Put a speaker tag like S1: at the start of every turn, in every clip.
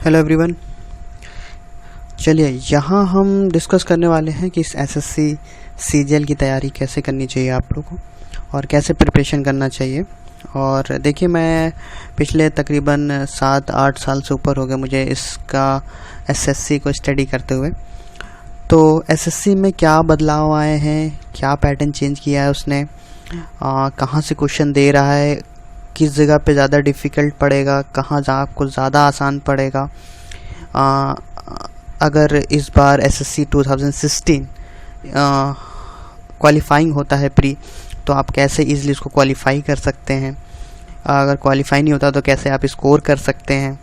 S1: Hello everyone. चलिए यहाँ हम डिस्कस करने वाले हैं कि इस एसएससी सीजीएल की तैयारी कैसे करनी चाहिए आप लोगों को और कैसे प्रिपरेशन करना चाहिए। और देखिए, मैं पिछले तकरीबन 7-8 साल से ऊपर हो गए मुझे इसका एसएससी को स्टडी करते हुए। तो एसएससी में क्या बदलाव आए हैं, क्या पैटर्न चेंज किया है उसने, कहाँ से क्वेश्चन दे रहा है, किस जगह पे ज़्यादा डिफ़िकल्ट पड़ेगा, कहाँ आपको ज़्यादा आसान पड़ेगा। अगर इस बार एसएससी 2016 क्वालिफाइंग होता है प्री, तो आप कैसे इजीली इसको क्वालिफाई कर सकते हैं। अगर क्वालिफाई नहीं होता तो कैसे आप स्कोर कर सकते हैं।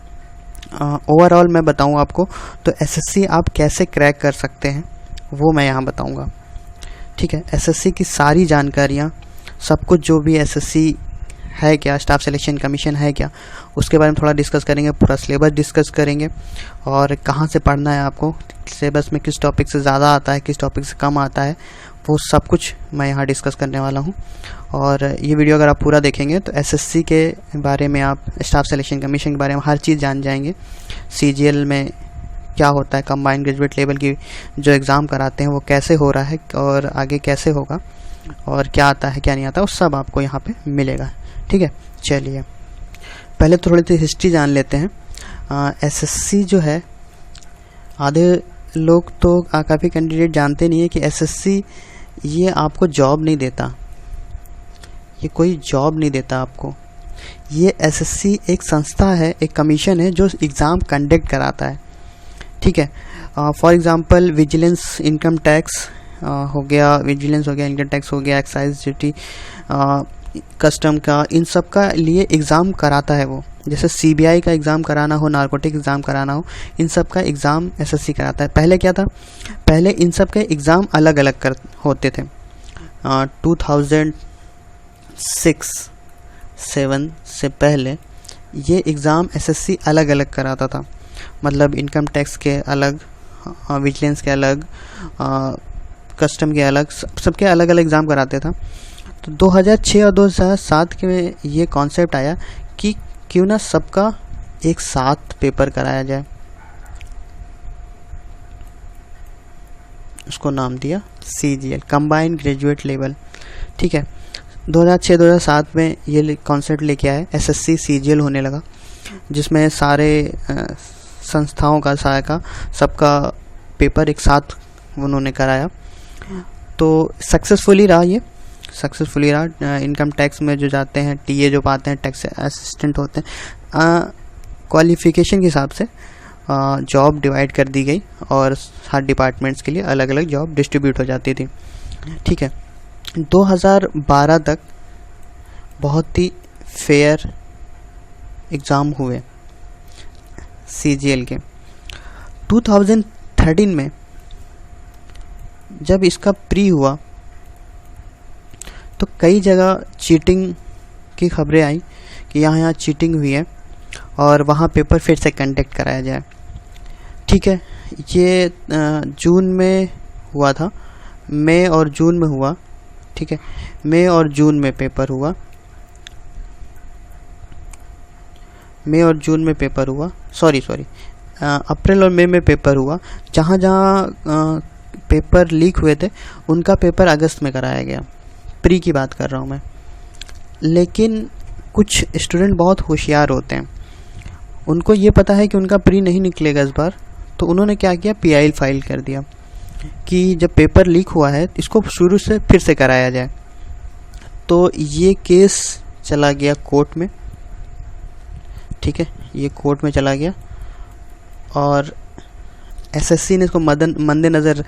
S1: ओवरऑल मैं बताऊं आपको, तो एसएससी आप कैसे क्रैक कर सकते हैं वो मैं यहाँ बताऊंगा। ठीक है, एसएससी की सारी जानकारियाँ, सब कुछ जो भी एसएससी है क्या, स्टाफ सिलेक्शन कमीशन है क्या, उसके बारे में थोड़ा डिस्कस करेंगे। पूरा सिलेबस डिस्कस करेंगे और कहाँ से पढ़ना है आपको, सिलेबस में किस टॉपिक से ज़्यादा आता है, किस टॉपिक से कम आता है, वो सब कुछ मैं यहाँ डिस्कस करने वाला हूँ। और ये वीडियो अगर आप पूरा देखेंगे तो एसएससी के बारे में, आप स्टाफ सिलेक्शन कमीशन के बारे में हर चीज़ जान जाएंगे। सीजीएल में क्या होता है, कंबाइंड ग्रेजुएट लेवल की जो एग्ज़ाम कराते हैं वो कैसे हो रहा है और आगे कैसे होगा, और क्या आता है क्या नहीं आता, वो सब आपको यहाँ पे मिलेगा। ठीक है, चलिए पहले थोड़ी सी हिस्ट्री जान लेते हैं। एसएससी जो है, आधे लोग तो काफ़ी कैंडिडेट जानते नहीं है कि एसएससी ये आपको जॉब नहीं देता, ये कोई जॉब नहीं देता आपको। ये एसएससी एक संस्था है, एक कमीशन है जो एग्ज़ाम कंडक्ट कराता है। ठीक है, for example vigilance income tax हो गया, विजिलेंस हो गया, इनकम टैक्स हो गया, एक्साइज ड्यूटी, कस्टम का, इन सब का लिए एग्ज़ाम कराता है वो। जैसे सीबीआई का एग्ज़ाम कराना हो, नारकोटिक एग्ज़ाम कराना हो, इन सब का एग्ज़ाम एसएससी कराता है। पहले क्या था, पहले इन सब के एग्ज़ाम अलग अलग होते थे। 2006-7 से पहले ये एग्ज़ाम एसएससी अलग अलग कराता था। मतलब इनकम टैक्स के अलग, विजिलेंस के अलग, कस्टम के अलग, सबके अलग अलग एग्ज़ाम कराते था। तो 2006 और 2007 के में ये कॉन्सेप्ट आया कि क्यों ना सबका एक साथ पेपर कराया जाए। उसको नाम दिया सीजीएल, कंबाइंड ग्रेजुएट लेवल। ठीक है, 2006-2007 में ये कॉन्सेप्ट लेके आए, एसएससी सीजीएल होने लगा, जिसमें सारे संस्थाओं का सहायका सबका पेपर एक साथ उन्होंने कराया। तो सक्सेसफुली रहा, ये सक्सेसफुली रहा। इनकम टैक्स में जो जाते हैं, टीए जो पाते हैं, टैक्स असिस्टेंट होते हैं, क्वालिफ़िकेशन के हिसाब से जॉब डिवाइड कर दी गई और हर डिपार्टमेंट्स के लिए अलग अलग जॉब डिस्ट्रीब्यूट हो जाती थी। ठीक है, 2012 तक बहुत ही फेयर एग्ज़ाम हुए सीजीएल के। 2013 में जब इसका प्री हुआ तो कई जगह चीटिंग की खबरें आई कि यहाँ चीटिंग हुई है और वहाँ पेपर फिर से कंडक्ट कराया जाए। ठीक है, ये जून में हुआ था, मई और जून में हुआ। ठीक है, मई और जून में पेपर हुआ, मई और जून में पेपर हुआ, सॉरी अप्रैल और मई में पेपर हुआ। जहाँ जहाँ पेपर लीक हुए थे उनका पेपर अगस्त में कराया गया। प्री की बात कर रहा हूँ मैं। लेकिन कुछ स्टूडेंट बहुत होशियार होते हैं, उनको ये पता है कि उनका प्री नहीं निकलेगा इस बार, तो उन्होंने क्या किया, पीआई फाइल कर दिया कि जब पेपर लीक हुआ है इसको शुरू से फिर से कराया जाए। तो ये केस चला गया कोर्ट में। ठीक है, ये कोर्ट में चला गया और एसएससी ने इसको मद्देनज़र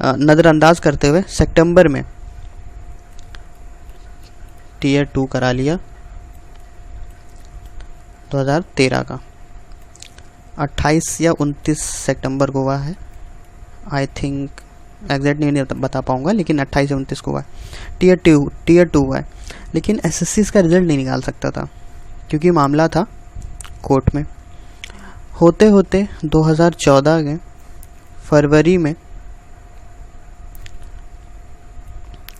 S1: नज़रअंदाज करते हुए सितंबर में टीयर 2 करा लिया 2013 का। 28 या 29 सितंबर को हुआ है, आई थिंक, एग्जैक्ट नहीं बता पाऊँगा, लेकिन 28 या 29 को हुआ है। टीयर 2 हुआ है। लेकिन एसएससी इसका रिज़ल्ट नहीं निकाल सकता था क्योंकि मामला था कोर्ट में। होते होते 2014 के फरवरी में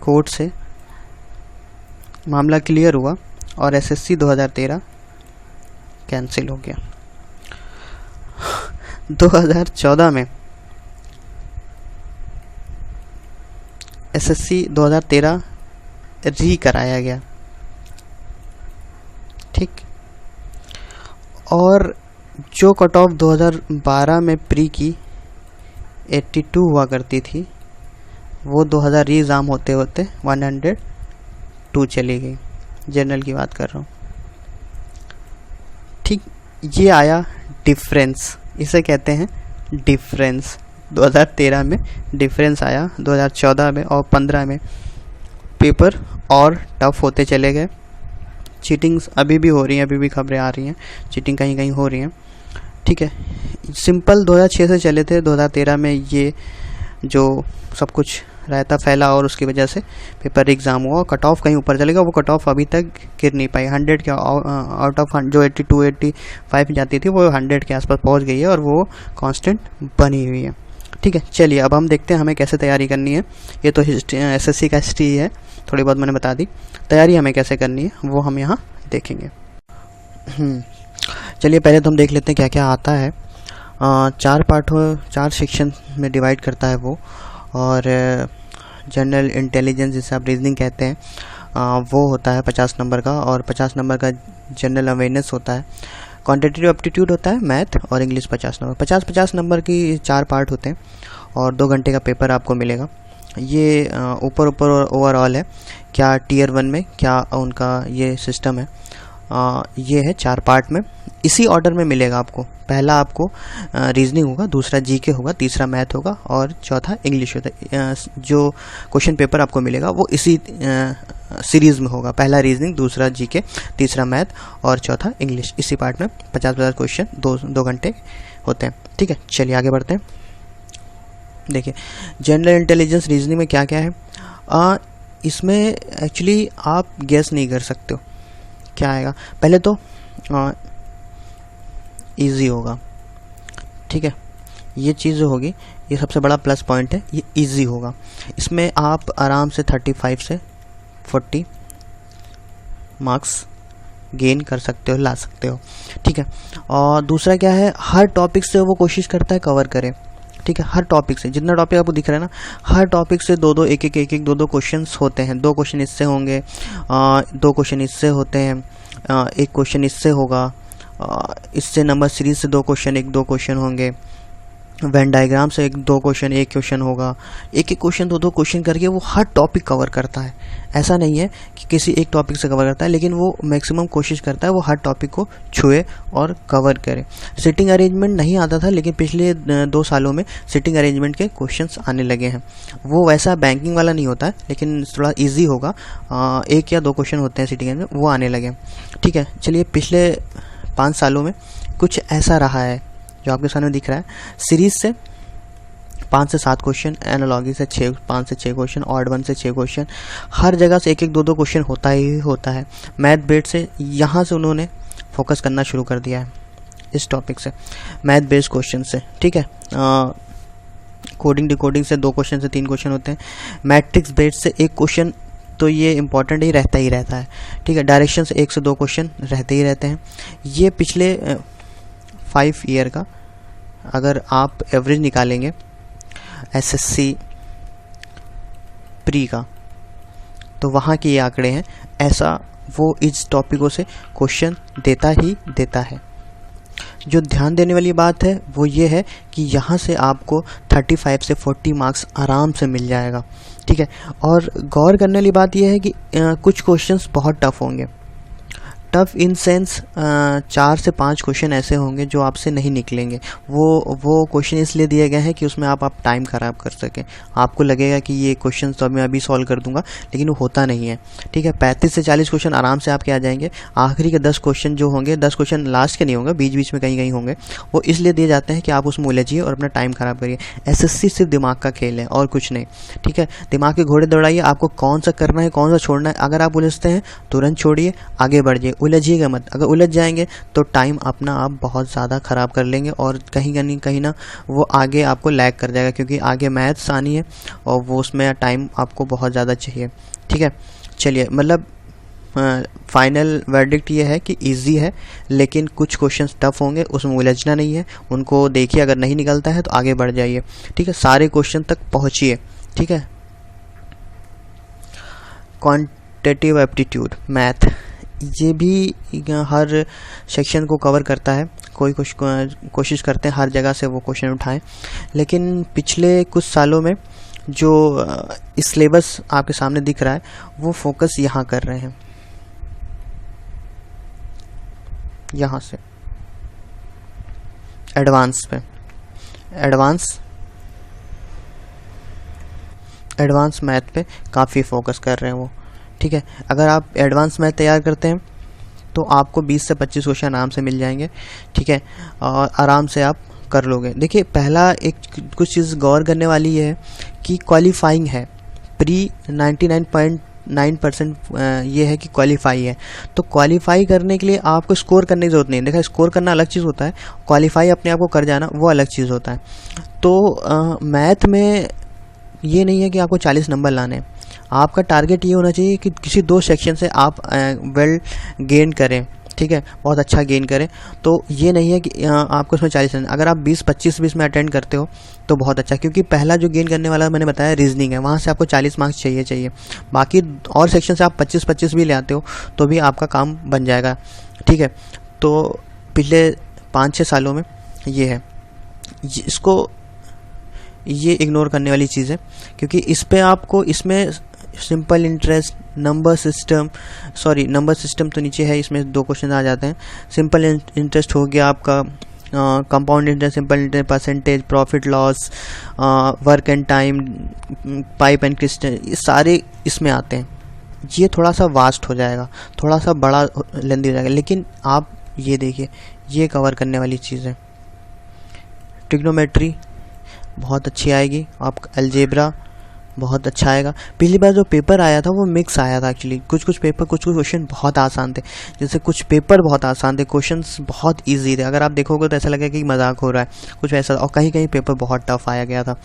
S1: कोर्ट से मामला क्लियर हुआ और एसएससी 2013 कैंसिल हो गया। 2014 में एसएससी 2013 री कराया गया, ठीक। और जो कट ऑफ 2012 में प्री की 82 हुआ करती थी, वो 2000 री एग्ज़ाम होते होते 102 चली गई। जनरल की बात कर रहा हूँ, ठीक। ये आया डिफरेंस, इसे कहते हैं डिफरेंस। 2013 में डिफरेंस आया, 2014 में और 15 में पेपर और टफ होते चले गए। चीटिंग्स अभी भी हो रही हैं, अभी भी खबरें आ रही हैं, चीटिंग कहीं कहीं हो रही हैं, ठीक है। सिंपल 2006 से चले थे, 2013 में ये जो सब कुछ रायता फैला और उसकी वजह से पेपर एग्ज़ाम हुआ, कट ऑफ कहीं ऊपर चलेगा। वो कट ऑफ अभी तक गिर नहीं पाई। 100 के आउट ऑफ जो 82 85 जाती थी, वो 100 के आसपास पहुंच गई है और वो कांस्टेंट बनी हुई है, ठीक है। चलिए अब हम देखते हैं हमें कैसे तैयारी करनी है। ये तो एसएससी का हिस्ट्री है, थोड़ी बहुत मैंने बता दी। तैयारी हमें कैसे करनी है वो हम यहाँ देखेंगे। चलिए पहले तो हम देख लेते हैं क्या क्या आता है। 4 पार्ट हो, 4 सेक्शन में डिवाइड करता है वो। और जनरल इंटेलिजेंस जिसे आप रीजनिंग कहते हैं, वो होता है 50 नंबर का, और 50 नंबर का जनरल अवेयरनेस होता है। क्वांटिटेटिव एप्टीट्यूड होता है, मैथ और इंग्लिश 50 नंबर। 50 नंबर की 4 पार्ट होते हैं और 2 घंटे का पेपर आपको मिलेगा। ये ऊपर ओवरऑल है, क्या टीयर 1 में क्या उनका ये सिस्टम है। ये है 4 पार्ट में, इसी ऑर्डर में मिलेगा आपको। पहला आपको रीजनिंग होगा, दूसरा जीके होगा, तीसरा मैथ होगा और चौथा इंग्लिश होता। जो क्वेश्चन पेपर आपको मिलेगा वो इसी सीरीज़ में होगा। पहला रीजनिंग, दूसरा जीके, तीसरा मैथ और चौथा इंग्लिश। इसी पार्ट में 50 क्वेश्चन 2 घंटे होते हैं, ठीक है। चलिए आगे बढ़ते हैं। देखिए जनरल इंटेलिजेंस रीजनिंग में क्या क्या है। इसमें एक्चुअली आप गेस नहीं कर सकते हो क्या आएगा। पहले तो इजी होगा, ठीक है। ये चीज़ जो होगी, ये सबसे बड़ा प्लस पॉइंट है, ये इजी होगा। इसमें आप आराम से 35 से 40 मार्क्स गेन कर सकते हो, ला सकते हो, ठीक है। और दूसरा क्या है, हर टॉपिक से वो कोशिश करता है कवर करे, ठीक है। हर टॉपिक से, जितना टॉपिक आपको दिख रहा है ना, हर टॉपिक से 2-2 एक-एक 2-2 क्वेश्चंस होते हैं। 2 क्वेश्चन इससे होंगे, 2 क्वेश्चन इससे होते हैं, 1 क्वेश्चन इससे होगा, इससे नंबर सीरीज से 2 क्वेश्चन 1-2 क्वेश्चन होंगे, वेन डायग्राम से 1-2 क्वेश्चन 1 क्वेश्चन होगा। एक क्वेश्चन 2-2 क्वेश्चन करके वो हर टॉपिक कवर करता है। ऐसा नहीं है कि किसी एक टॉपिक से कवर करता है, लेकिन वो मैक्सिमम कोशिश करता है वो हर टॉपिक को छुए और कवर करे। सिटिंग अरेंजमेंट नहीं आता था, लेकिन पिछले 2 सालों में सिटिंग अरेंजमेंट के क्वेश्चंस आने लगे हैं। वो वैसा बैंकिंग वाला नहीं होता है, लेकिन थोड़ा ईजी होगा। 1 या 2 क्वेश्चन होते हैं सिटिंग अरेंजमेंट, वो आने लगे, ठीक है। चलिए पिछले 5 सालों में कुछ ऐसा रहा है जो आपके सामने दिख रहा है। सीरीज से 5 से 7 क्वेश्चन, एनालॉजी से 5 से 6 क्वेश्चन, ऑड 1 से 6 क्वेश्चन, हर जगह से 1-1 2-2 क्वेश्चन होता ही होता है। मैथ बेस्ड से यहाँ से उन्होंने फोकस करना शुरू कर दिया है, इस टॉपिक से, मैथ बेस्ड क्वेश्चन से, ठीक है। कोडिंग डिकोडिंग से 2 क्वेश्चन से 3 क्वेश्चन होते हैं। मैट्रिक्स बेस्ड से 1 क्वेश्चन तो ये इंपॉर्टेंट ही रहता है, ठीक है। डायरेक्शन से 1 से 2 क्वेश्चन रहते ही रहते हैं। ये पिछले 5 ईयर का अगर आप एवरेज निकालेंगे एसएससी प्री का, तो वहाँ के ये आंकड़े हैं। ऐसा वो इस टॉपिकों से क्वेश्चन देता ही देता है। जो ध्यान देने वाली बात है वो ये है कि यहाँ से आपको 35 से 40 मार्क्स आराम से मिल जाएगा, ठीक है। और गौर करने वाली बात यह है कि कुछ क्वेश्चंस बहुत टफ होंगे। टफ इन सेंस 4 से 5 क्वेश्चन ऐसे होंगे जो आपसे नहीं निकलेंगे। वो क्वेश्चन इसलिए दिए गए हैं कि उसमें आप टाइम ख़राब कर सकें। आपको लगेगा कि ये क्वेश्चन तो मैं अभी सॉल्व कर दूंगा, लेकिन वो होता नहीं है, ठीक है। 35 से 40 क्वेश्चन आराम से आपके आ जाएंगे। आखिरी के 10 क्वेश्चन जो होंगे, 10 क्वेश्चन लास्ट के नहीं होंगे, बीच बीच में कहीं कहीं होंगे, वो इसलिए दिए जाते हैं कि आप उसमें उलझिए और अपना टाइम ख़राब करिए। एसएससी सिर्फ दिमाग का खेल है और कुछ नहीं, ठीक है। दिमाग के घोड़े दौड़ाइए, आपको कौन सा करना है कौन सा छोड़ना है। अगर आप उलझते हैं तुरंत छोड़िए, आगे बढ़ जाइए, उलझिएगा मत। अगर उलझ जाएंगे तो टाइम अपना आप बहुत ज़्यादा ख़राब कर लेंगे और कहीं ना वो आगे आपको लैग कर जाएगा, क्योंकि आगे मैथ्स आनी है और वो उसमें टाइम आपको बहुत ज़्यादा चाहिए, ठीक है। चलिए मतलब फाइनल वर्डिक्ट ये है कि इजी है, लेकिन कुछ क्वेश्चंस टफ होंगे, उसमें उलझना नहीं है, उनको देखिए, अगर नहीं निकलता है तो आगे बढ़ जाइए। ठीक है, सारे क्वेश्चन तक पहुंचिए। ठीक है, क्वांटिटेटिव एप्टीट्यूड मैथ, ये भी हर सेक्शन को कवर करता है। कोई कोशिश करते हैं हर जगह से वो क्वेश्चन उठाएं, लेकिन पिछले कुछ सालों में जो सिलेबस आपके सामने दिख रहा है वो फोकस यहाँ कर रहे हैं, यहाँ से एडवांस पे, एडवांस मैथ पे काफ़ी फोकस कर रहे हैं वो। ठीक है, अगर आप एडवांस मैथ तैयार करते हैं तो आपको 20 से 25 क्वेश्चन आराम से मिल जाएंगे। ठीक है, और आराम से आप कर लोगे। देखिए, पहला एक कुछ चीज़ गौर करने वाली है कि क्वालिफाइंग है, प्री 99.9% ये है कि क्वालिफाई है। तो क्वालिफाई करने के लिए आपको स्कोर करने की ज़रूरत नहीं है। देखा, स्कोर करना अलग चीज़ होता है, क्वालिफाई अपने आप को कर जाना वो अलग चीज़ होता है। तो मैथ में ये नहीं है कि आपको 40 नंबर लाने हैं, आपका टारगेट ये होना चाहिए कि किसी 2 सेक्शन से आप वेल गेन करें। ठीक है, बहुत अच्छा गेन करें। तो ये नहीं है कि आपको इसमें 40 रन, अगर आप 20-25-20 में अटेंड करते हो तो बहुत अच्छा, क्योंकि पहला जो गेन करने वाला मैंने बताया रीजनिंग है, वहाँ से आपको 40 मार्क्स चाहिए। बाकी और सेक्शन से आप 25-25 भी ले आते हो तो भी आपका काम बन जाएगा। ठीक है, तो पिछले 5-6 सालों में ये है, ये इग्नोर करने वाली चीज़ है, क्योंकि इस पे आपको इसमें सिंपल इंटरेस्ट, नंबर सिस्टम तो नीचे है, इसमें 2 क्वेश्चन आ जाते हैं। सिंपल इंटरेस्ट हो गया आपका, compound interest, simple interest, percentage, profit loss, work and time, pipe and crystal, ये सारे इसमें आते हैं। ये थोड़ा सा वास्ट हो जाएगा, थोड़ा सा बड़ा लेंदी हो जाएगा, लेकिन आप ये देखिए, ये कवर करने वाली चीज़ है। ट्रिग्नोमेट्री बहुत अच्छी आएगी, आपका अलजेब्रा बहुत अच्छा आएगा। पिछली बार जो पेपर आया था वो मिक्स आया था एक्चुअली, कुछ क्वेश्चन बहुत आसान थे, जैसे कुछ पेपर बहुत आसान थे, क्वेश्चंस बहुत इजी थे, अगर आप देखोगे तो ऐसा लगेगा कि मजाक हो रहा है, कुछ ऐसा। और कहीं पेपर बहुत टफ आया गया था।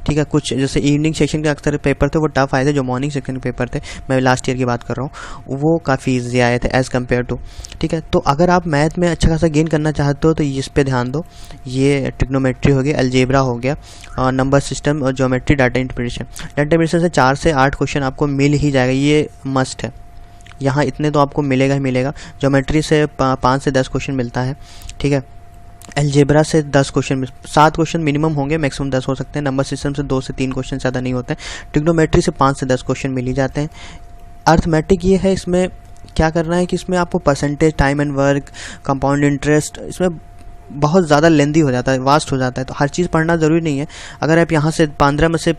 S1: ठीक है, कुछ जैसे इवनिंग सेक्शन के अक्सर पेपर थे वो टफ आए थे, जो मॉर्निंग सेक्शन के पेपर थे, मैं लास्ट ईयर की बात कर रहा हूँ, वो काफ़ी ईजी आए थे एज़ कम्पेयर टू। ठीक है, तो अगर आप मैथ में अच्छा खासा गेन करना चाहते हो तो इस पर ध्यान दो। ये ट्रिग्नोमेट्री हो गया, अलजेब्रा हो गया, नंबर सिस्टम और ज्योमेट्री, डाटा इंटरप्रिटेशन से 4 से 8 क्वेश्चन आपको मिल ही जाएगा, ये मस्ट है। यहाँ इतने तो आपको मिलेगा ही मिलेगा। ज्योमेट्री से 5 से 10 क्वेश्चन मिलता है। ठीक है, अलजेब्रा से 10 क्वेश्चन, 7 क्वेश्चन मिनिमम होंगे, मैक्सिमम 10 हो सकते हैं। नंबर सिस्टम से 2 से 3 क्वेश्चन, ज़्यादा नहीं होते हैं। ट्रिग्नोमेट्री से 5 से 10 क्वेश्चन मिल ही जाते हैं। अर्थमेटिक ये है, इसमें क्या करना है कि इसमें आपको percentage, time and work, compound interest, इसमें बहुत ज़्यादा लेंदी हो जाता है, वास्ट हो जाता है, तो हर चीज़ पढ़ना ज़रूरी नहीं है। अगर आप यहाँ से 15 में से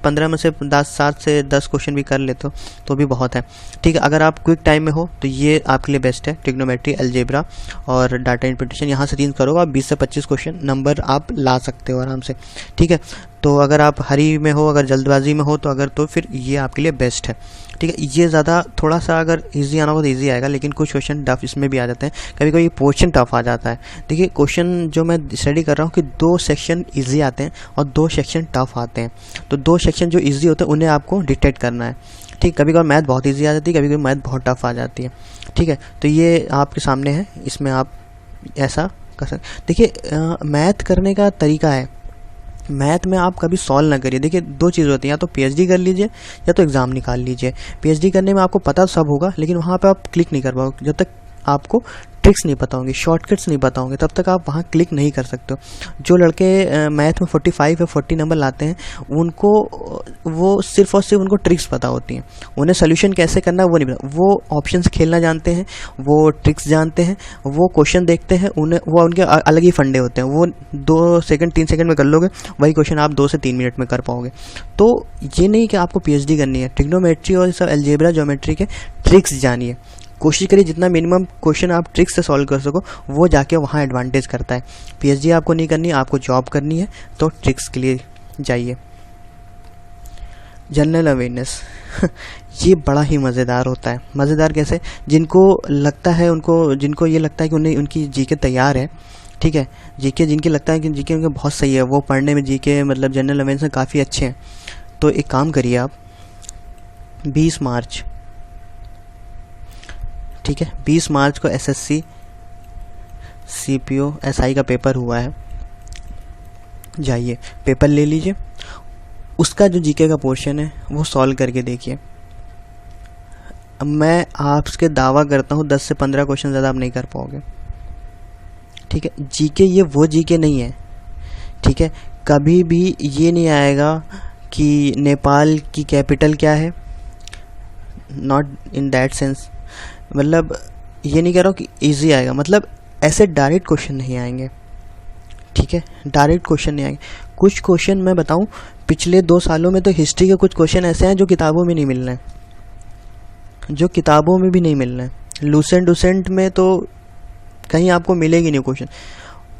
S1: 7 से 10 क्वेश्चन भी कर लेते हो तो भी बहुत है। ठीक है, अगर आप क्विक टाइम में हो तो ये आपके लिए बेस्ट है। ट्रिग्नोमेट्री, अलजेब्रा और डाटा इंटरप्रिटेशन, यहाँ से 3 करोगे, आप 20 से 25 क्वेश्चन नंबर आप ला सकते हो आराम से। ठीक है, तो अगर आप हरी में हो, अगर जल्दबाजी में हो तो फिर ये आपके लिए बेस्ट है। ठीक है, ये ज़्यादा थोड़ा सा अगर इजी आना हो तो इजी आएगा, लेकिन कुछ क्वेश्चन टफ इसमें भी आ जाते हैं, कभी कभी पोर्शन टफ आ जाता है। देखिए, क्वेश्चन जो मैं स्टडी कर रहा हूँ कि 2 सेक्शन इजी आते हैं और 2 सेक्शन टफ आते हैं, तो 2 सेक्शन जो इजी होते हैं उन्हें आपको डिटेक्ट करना है। ठीक, कभी कभी मैथ बहुत इजी आ जाती है, कभी कभी मैथ बहुत टफ आ जाती है। ठीक है, तो ये आपके सामने है, इसमें आप ऐसा कर सकते। देखिए, मैथ करने का तरीका है, मैथ में आप कभी सॉल्व ना करिए। देखिए, 2 चीज़ होती हैं, या तो पीएचडी कर लीजिए या तो एग्ज़ाम निकाल लीजिए। पीएचडी करने में आपको पता सब होगा, लेकिन वहाँ पे आप क्लिक नहीं कर पाओगे जब तक आपको ट्रिक्स नहीं पता होंगी, शॉर्टकट्स नहीं पता होंगे, तब तक आप वहाँ क्लिक नहीं कर सकते हो। जो लड़के मैथ में 45 या 40 नंबर लाते हैं, उनको वो सिर्फ और सिर्फ उनको ट्रिक्स पता होती हैं, उन्हें सोल्यूशन कैसे करना है वो नहीं पता। वो ऑप्शंस खेलना जानते हैं, वो ट्रिक्स जानते हैं, वो क्वेश्चन देखते हैं, वो उनके अलग ही फंडे होते हैं। वो 2 सेकंड 3 सेकंड में कर लोगे, वही क्वेश्चन आप 2 से 3 मिनट में कर पाओगे। तो ये नहीं कि आपको पीएचडी करनी है, ट्रिग्नोमेट्री और सब अलजेब्रा, ज्योमेट्री के ट्रिक्स जानिए, कोशिश करिए जितना मिनिमम क्वेश्चन आप ट्रिक्स से सॉल्व कर सको, वो जाके वहाँ एडवांटेज करता है। पीएचडी आपको नहीं करनी, आपको जॉब करनी है, तो ट्रिक्स के लिए जाइए। जनरल अवेयरनेस ये बड़ा ही मज़ेदार होता है। मज़ेदार कैसे? जिनको ये लगता है कि उन्हें उनकी जीके तैयार है, ठीक है, जीके जिनके लगता है कि जीके उनके बहुत सही है, वो पढ़ने में जीके मतलब जनरल अवेयरनेस में काफ़ी अच्छे हैं, तो एक काम करिए आप 20 मार्च ठीक है, 20 मार्च को एसएससी सीपीओ एसआई का पेपर हुआ है, जाइए पेपर ले लीजिए, उसका जो जीके का पोर्शन है वो सॉल्व करके देखिए। मैं आपसे दावा करता हूँ 10 से 15 क्वेश्चन ज़्यादा आप नहीं कर पाओगे। ठीक है, जीके ये वो जीके नहीं है। ठीक है, कभी भी ये नहीं आएगा कि नेपाल की कैपिटल क्या है, नॉट इन दैट सेंस। मतलब ये नहीं कह रहा हूँ कि इजी आएगा, मतलब ऐसे डायरेक्ट क्वेश्चन नहीं आएंगे। ठीक है, डायरेक्ट क्वेश्चन नहीं आएंगे। कुछ क्वेश्चन मैं बताऊं, पिछले 2 सालों में तो हिस्ट्री के कुछ क्वेश्चन ऐसे हैं जो किताबों में नहीं मिल रहे हैं, जो किताबों में भी नहीं मिल रहे हैं। लूसेंट में तो कहीं आपको मिलेगी नहीं क्वेश्चन।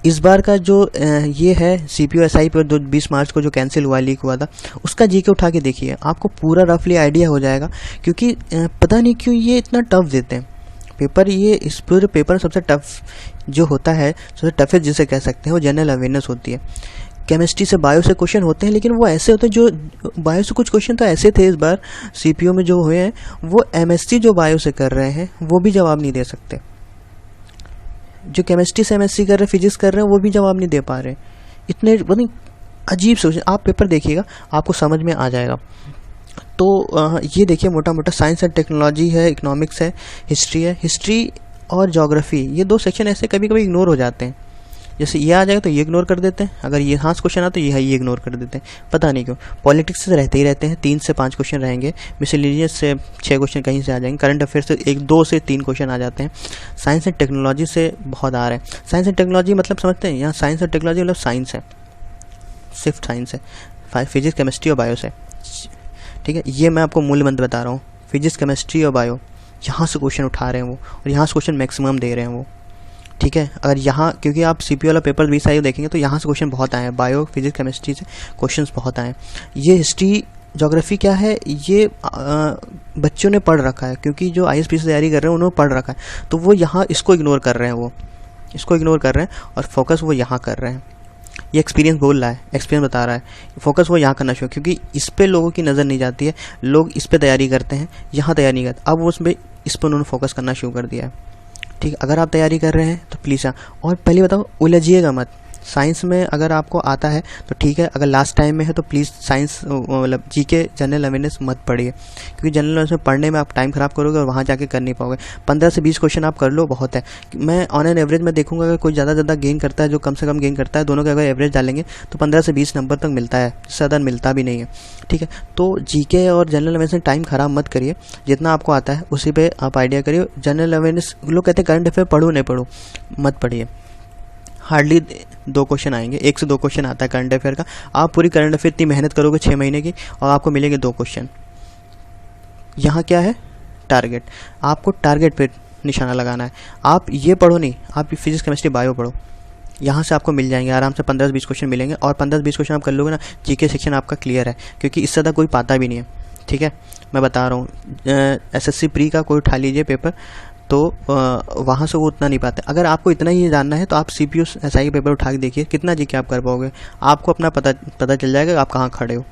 S1: इस बार का जो ये है सीपीओ एसआई पर 20 मार्च को जो कैंसिल हुआ, लीक हुआ था, उसका जीके उठा के देखिए, आपको पूरा रफली आइडिया हो जाएगा। क्योंकि पता नहीं क्यों ये इतना टफ देते हैं पेपर। ये इस पूरे पेपर सबसे टफ जो होता है, सबसे टफेस्ट जिसे कह सकते हैं, वो जनरल अवेयरनेस होती है। केमिस्ट्री से बायो से क्वेश्चन होते हैं, लेकिन वो ऐसे होते हैं जो बायो से कुछ क्वेश्चन तो ऐसे थे इस बार सीपीओ में जो हुए हैं, वो एमएससी जो बायो से कर रहे हैं वो भी जवाब नहीं दे सकते। जो केमिस्ट्री से एमएससी कर रहे हैं, फिजिक्स कर रहे हैं, वो भी जवाब नहीं दे पा रहे। इतने मतलब अजीब से आप पेपर देखिएगा, आपको समझ में आ जाएगा। तो ये देखिए, मोटा मोटा साइंस एंड टेक्नोलॉजी है, इकोनॉमिक्स है, हिस्ट्री है। हिस्ट्री और ज्योग्राफी ये 2 सेक्शन ऐसे कभी कभी इग्नोर हो जाते हैं। जैसे ये आ जाएगा तो ये इग्नोर कर देते हैं, अगर ये हाँ क्वेश्चन आता तो ये इग्नोर कर देते हैं, पता नहीं क्यों। पॉलिटिक्स से रहते ही रहते हैं, 3 से 5 क्वेश्चन रहेंगे। मिसलेनियस से 6 क्वेश्चन कहीं से आ जाएंगे। करंट अफेयर से 2 से 3 क्वेश्चन आ जाते हैं। साइंस एंड टेक्नोलॉजी से बहुत आ रहे हैं। साइंस एंड टेक्नोलॉजी मतलब समझते हैं, यहाँ साइंस एंड टेक्नोलॉजी मतलब साइंस है, सिर्फ साइंस है, फिजिक्स केमिस्ट्री और बायो से। ठीक है, ये मैं आपको मूल मंत्र बता रहा हूँ, फिजिक्स केमिस्ट्री और बायो, यहाँ से क्वेश्चन उठा रहे हैं वो, और यहाँ से क्वेश्चन मैक्सिमम दे रहे हैं वो। ठीक है, अगर यहाँ, क्योंकि आप सीपीओ वाला पेपर 20 आई देखेंगे तो यहाँ से क्वेश्चन बहुत आए हैं, बायो फिजिक्स केमिस्ट्री से क्वेश्चंस बहुत आए हैं। ये हिस्ट्री ज्योग्राफी क्या है, ये बच्चों ने पढ़ रखा है, क्योंकि जो आईएएस से तैयारी कर रहे हैं उन्होंने पढ़ रखा है, तो वो यहाँ इसको इग्नोर कर रहे हैं, वो इसको इग्नोर कर रहे हैं और फोकस वो यहाँ कर रहे हैं। ये एक्सपीरियंस बोल रहा है, एक्सपीरियंस बता रहा है, फोकस वो यहाँ करना शुरू, क्योंकि इस पे लोगों की नज़र नहीं जाती है, लोग इस पे तैयारी करते हैं, यहाँ तैयारी नहीं करते। अब उसमें इस पर उन्होंने फोकस करना शुरू कर दिया है। ठीक है, अगर आप तैयारी कर रहे हैं तो प्लीज़, और पहले बताओ उलझिएगा मत। साइंस में अगर आपको आता है तो ठीक है, अगर लास्ट टाइम में है तो प्लीज़ साइंस मतलब जीके जनरल अवेयरनेस मत पढ़िए, क्योंकि जनरल अवेयरनेस में पढ़ने में आप टाइम ख़राब करोगे और वहाँ जाके कर नहीं पाओगे। 15 से 20 क्वेश्चन आप कर लो, बहुत है। मैं ऑन एन एवरेज में देखूंगा, अगर कोई ज़्यादा गेन करता है, जो कम से कम गेन करता है, दोनों का अगर एवरेज डालेंगे तो 15 से 20 नंबर तक मिलता है, इससे ज़्यादा मिलता भी नहीं है। ठीक है, तो जीके और जनरल अवेयरनेस में टाइम ख़राब मत करिए, जितना आपको आता है उसी पे आप आइडिया करिए। जनरल अवेयरनेस, लोग कहते हैं करंट अफेयर पढ़ो, नहीं पढ़ो, मत पढ़िए। हार्डली 2 क्वेश्चन आएंगे, 1 से 2 क्वेश्चन आता है करंट अफेयर का। आप पूरी करंट अफेयर इतनी मेहनत करोगे 6 महीने की और आपको मिलेंगे 2 क्वेश्चन। यहाँ क्या है, टारगेट, आपको टारगेट पे निशाना लगाना है। आप ये पढ़ो नहीं, आप फिजिक्स केमिस्ट्री बायो पढ़ो, यहाँ से आपको मिल जाएंगे आराम से 15 से 20 क्वेश्चन मिलेंगे, और 15 से 20 क्वेश्चन आप कर लोगे ना, जीके सेक्शन आपका क्लियर है, क्योंकि इससे ज़्यादा कोई पाता भी नहीं है। ठीक है, मैं बता रहा हूँ, एसएससी प्री का कोई उठा लीजिए पेपर, तो वहाँ से वो उतना नहीं पाते। अगर आपको इतना ही जानना है तो आप सीपीओ एसआई का पेपर उठा के देखिए, कितना जीके आप कर पाओगे, आपको अपना पता चल जाएगा आप कहाँ खड़े हो।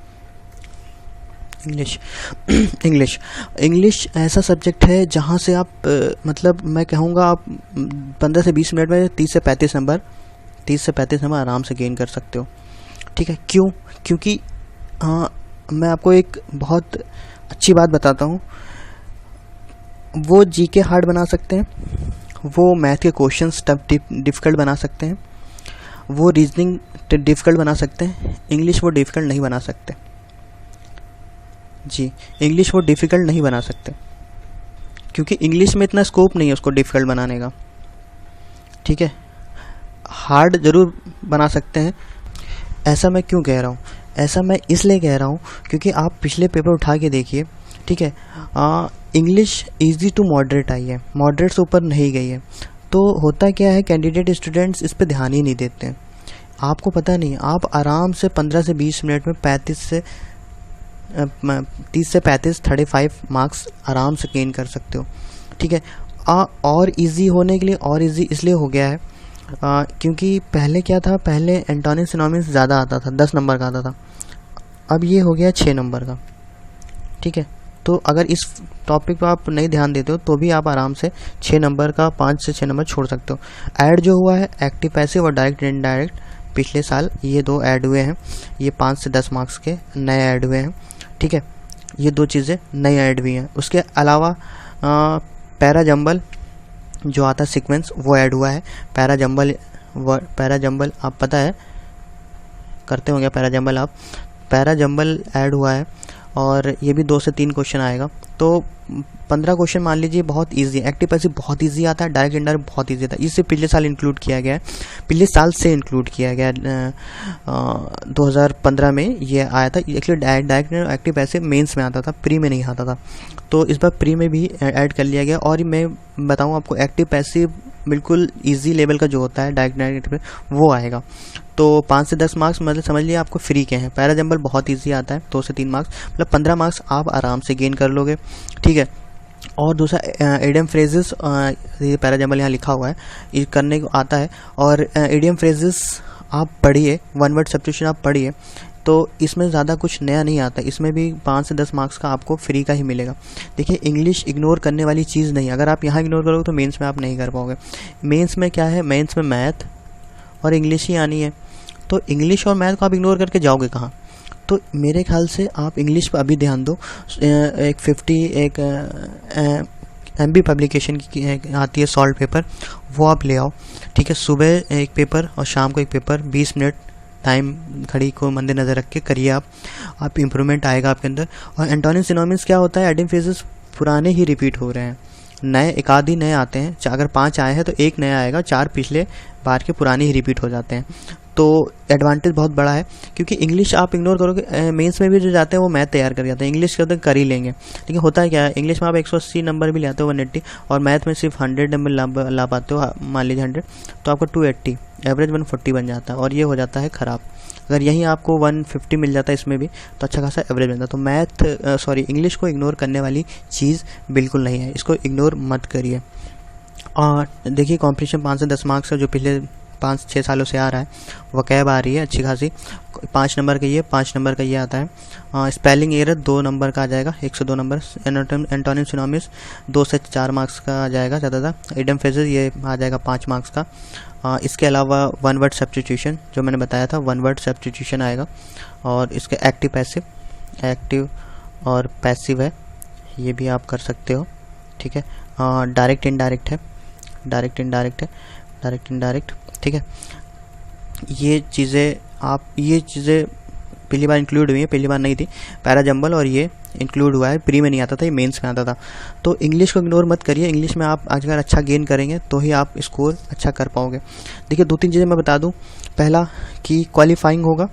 S1: इंग्लिश ऐसा सब्जेक्ट है जहाँ से आप मतलब मैं कहूँगा आप 15 से 20 मिनट में 30 से 35 नंबर आराम से गेन कर सकते हो। ठीक है, क्यों? क्योंकि मैं आपको एक बहुत अच्छी बात बताता हूँ, वो जीके हार्ड बना सकते हैं, वो मैथ के क्वेश्चंस डिफ़िकल्ट बना सकते हैं, वो रीजनिंग डिफ़िकल्ट बना सकते हैं। इंग्लिश वो डिफ़िकल्ट नहीं बना सकते जी, इंग्लिश वो डिफ़िकल्ट नहीं बना सकते, क्योंकि इंग्लिश में इतना स्कोप नहीं है उसको डिफ़िकल्ट बनाने का। ठीक है, हार्ड ज़रूर बना सकते हैं। ऐसा मैं क्यों कह रहा हूँ, ऐसा मैं इसलिए कह रहा हूँ क्योंकि आप पिछले पेपर उठा के देखिए। ठीक है, इंग्लिश इजी टू मॉडरेट आई है, मॉडरेट से ऊपर नहीं गई है। तो होता क्या है, कैंडिडेट स्टूडेंट्स इस पे ध्यान ही नहीं देते हैं। आपको पता नहीं, आप आराम से 15 से 20 मिनट में 30 से 35 मार्क्स आराम से गेन कर सकते हो। ठीक है, और इजी होने के लिए और इजी इसलिए हो गया है क्योंकि पहले क्या था, पहले एंटोनिम सिनोनिम्स ज़्यादा आता था, 10 नंबर का आता था, अब ये हो गया 6 नंबर का। ठीक है, तो अगर इस टॉपिक पर आप नहीं ध्यान देते हो तो भी आप आराम से 6 नंबर का 5 से 6 नंबर छोड़ सकते हो। ऐड जो हुआ है एक्टिव पैसिव और डायरेक्ट इनडायरेक्ट, पिछले साल ये 2 ऐड हुए हैं, ये 5 से 10 मार्क्स के नए ऐड हुए हैं, ठीक है, ये 2 चीज़ें नई ऐड हुई हैं। उसके अलावा पैरा जंबल जो आता है सीक्वेंस वो ऐड हुआ है। पैरा जंबल आप पता है करते होंगे, पैरा जंबल ऐड हुआ है और ये भी 2 से 3 क्वेश्चन आएगा। तो 15 क्वेश्चन मान लीजिए बहुत इजी है। एक्टिव पैसिव बहुत इजी आता है, डायरेक्ट इनडायरेक्ट बहुत इजी आता है। इसे पिछले साल इंक्लूड किया गया है, पिछले साल से इंक्लूड किया गया है। 2015 में ये आया था। Actually direct active passive mains में आता था, प्री में नहीं आता था, तो इस बार प्री में भी ऐड कर लिया गया। और मैं बताऊँ आपको, एक्टिव पैसिव बिल्कुल ईजी लेवल का जो होता है डायरेक्ट वो आएगा। तो 5 से 10 मार्क्स मतलब समझ लिया आपको फ्री के हैं। पैरा जंबल बहुत इजी आता है, 2 से 3 मार्क्स, मतलब 15 मार्क्स आप आराम से गेन कर लोगे, ठीक है। और दूसरा इडियम फ्रेजेस, ये पैरा जंबल यहाँ लिखा हुआ है, ये करने को आता है। और इडियम फ्रेजेस आप पढ़िए, वन वर्ड सब्स्टिट्यूशन आप पढ़िए, तो इसमें ज़्यादा कुछ नया नहीं आता। इसमें भी 5 से 10 मार्क्स का आपको फ्री का ही मिलेगा। देखिए, इंग्लिश इग्नोर करने वाली चीज़ नहीं। अगर आप यहाँ इग्नोर करोगे तो मेंस में आप नहीं कर पाओगे। मेंस में क्या है, मेंस में मैथ और इंग्लिश ही आनी है, तो इंग्लिश और मैथ को आप इग्नोर करके जाओगे कहाँ। तो मेरे ख्याल से आप इंग्लिश पर अभी ध्यान दो। एक MB पब्लिकेशन की आती है सॉल्व पेपर, वो आप ले आओ, ठीक है। सुबह एक पेपर और शाम को एक पेपर, 20 मिनट टाइम घड़ी को मद्देनजर रख के करिए आप इम्प्रूवमेंट आएगा आपके अंदर। और एंटोनिम सिनोनिम्स क्या होता है, एडिम फ्रेजेस पुराने ही रिपीट हो रहे हैं, नए एक आध ही नए आते हैं। अगर 5 आए हैं तो 1 नया आएगा, 4 पिछले बार के पुराने ही रिपीट हो जाते हैं। तो एडवांटेज बहुत बड़ा है, क्योंकि इंग्लिश आप इग्नोर करोगे, मेंस में भी जो जाते हैं वो मैथ तैयार कर जाते हैं, इंग्लिश के कर ही लेंगे। लेकिन होता है क्या है, इंग्लिश में आप 180 नंबर भी लाते हो, 180, और मैथ में सिर्फ 100 नंबर ला पाते हो, मान लीजिए 100, तो आपका 280, एवरेज 140 बन जाता है, और ये हो जाता है ख़राब। अगर यहीं आपको 150 मिल जाता है इसमें भी, तो अच्छा खासा एवरेज बनता है। तो इंग्लिश को इग्नोर करने वाली चीज़ बिल्कुल नहीं है, इसको इग्नोर मत करिए। और देखिए, कॉम्पिटिशन 5 से 10 मार्क्स का जो पिछले 5-6 सालों से आ रहा है, वकैब आ रही है अच्छी खासी। 5 नंबर का ये, 5 नंबर का ये आता है। स्पेलिंग एरर 2 नंबर का आ जाएगा, 102 नंबर। एंटोनिम सिनोनिम्स 2 से 4 मार्क्स का आ जाएगा ज़्यादा। इडियम फ्रेजेस ये आ जाएगा 5 मार्क्स का। इसके अलावा वन वर्ड सब्स्टिट्यूशन जो मैंने बताया था, वन वर्ड सब्स्टिट्यूशन आएगा। और इसके एक्टिव और पैसिव है, ये भी आप कर सकते हो, ठीक है। डायरेक्ट इनडायरेक्ट है, ठीक है। ये चीज़ें पहली बार इंक्लूड हुई है, पहली बार नहीं थी। पैरा जंबल और ये इंक्लूड हुआ है, प्री में नहीं आता था, ये मेंस में आता था। तो इंग्लिश को इग्नोर मत करिए, इंग्लिश में आप अगर अच्छा गेन करेंगे तो ही आप स्कोर अच्छा कर पाओगे। देखिए, 2-3 चीज़ें मैं बता दूं। पहला कि क्वालिफाइंग होगा,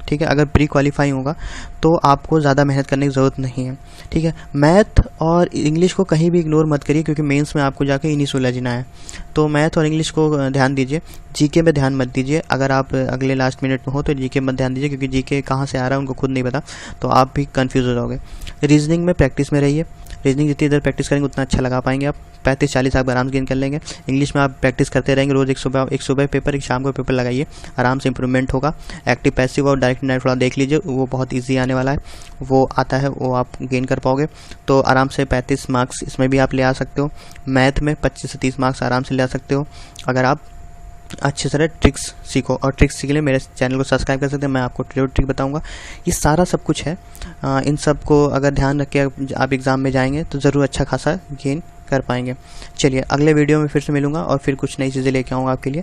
S1: ठीक है। अगर प्री क्वालिफाइंग होगा तो आपको ज़्यादा मेहनत करने की ज़रूरत नहीं है, ठीक है। मैथ और इंग्लिश को कहीं भी इग्नोर मत करिए, क्योंकि मेंस में आपको जाके इन्हीं से उलझना है। तो मैथ और इंग्लिश को ध्यान दीजिए, जीके में ध्यान मत दीजिए। अगर आप अगले लास्ट मिनट में हो तो जीके मत ध्यान दीजिए, क्योंकि जीके कहाँ से आ रहा है उनको खुद नहीं पता, तो आप भी कन्फ्यूज़ हो जाओगे। रीजनिंग में प्रैक्टिस में रहिए, रीजनिंग जितनी देर प्रैक्टिस करेंगे उतना अच्छा लगा पाएंगे आप। 35-40 आप आराम से गेन कर लेंगे। इंग्लिश में आप प्रैक्टिस करते रहेंगे, रोज़ एक सुबह पेपर, एक शाम को पेपर लगाइए, आराम से इंप्रूवमेंट होगा। एक्टिव पैसिव और डायरेक्ट इनडायरेक्ट थोड़ा देख लीजिए, वो बहुत ईजी आने वाला है, वो आता है, वो आप गेन कर पाओगे। तो आराम से 35 मार्क्स इसमें भी आप ले आ सकते हो। मैथ में 25 से 30 मार्क्स आराम से ले आ सकते हो, अगर आप अच्छे से ट्रिक्स सीखो। और ट्रिक्स सीखने मेरे चैनल को सब्सक्राइब कर सकते हैं, मैं आपको ट्रिक बताऊंगा। ये सारा सब कुछ है। इन सब को अगर ध्यान रख के आप एग्ज़ाम में जाएंगे तो ज़रूर अच्छा खासा गेन कर पाएंगे। चलिए, अगले वीडियो में फिर से मिलूंगा और फिर कुछ नई चीज़ें लेके आऊँगा आपके लिए।